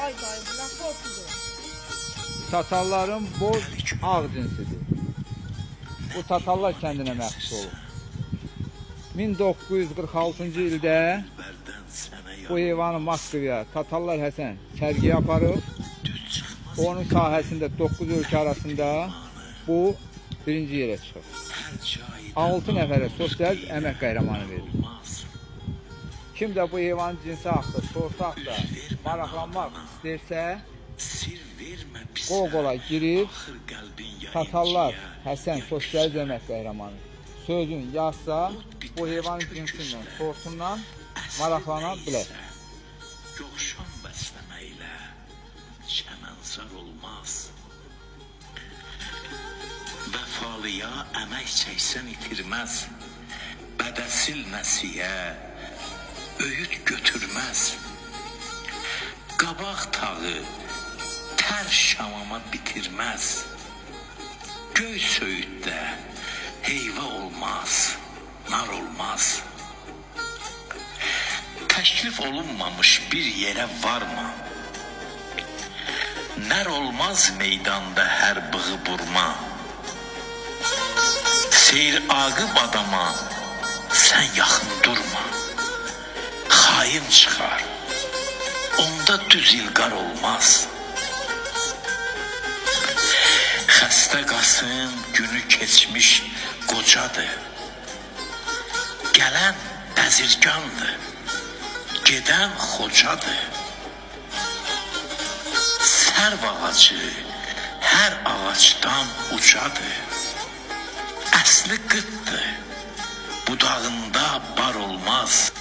Ay dayı, bu nə sortudur? Tatarların boz ağ cinsidir. Bu Tatarlar kəndinə məxsus olur. 1946-cı ildə bu heyvanı Moskvaya Tatarlar Həsən sərgiyə aparıb. Onun sahəsində 9 ölkə arasında bu birinci yerə çıxır. 6 nəfərə sosial əmək qəhrəmanı verir. Kim də bu heyvan cinsi haqqında, sortu haqqında maraqlanmaq istəyirsə, Google-a girib Tatarlar Həsən sosial əmək qəhrəmanı sözün yazsa, bu heyvan cinsindən, sortundan maraqlana bilər. Yoxşan bəsləməklə çəmənsar olmaz. Vəfalıya əmək çəksən itirməz. Bədəsil nəsiyə öyüd götürməz. Qabaq tağı tər şamama bitirməz. Göy söyüddə heyva olmaz, nar olmaz. Təklif olunmamış bir yerə varma. Nər olmaz meydanda hər bığı burma. Seyr aqıb adama sən yaxın durma. Xain çıxar, onda düz ilqar olmaz. Xəstə qasın günü keçmiş qocadır. Gələn bəzirgandır, gedən xocadır. Sərv ağacı hər ağacdan ucadır. Əsli qıtdır, budağında bar olmaz.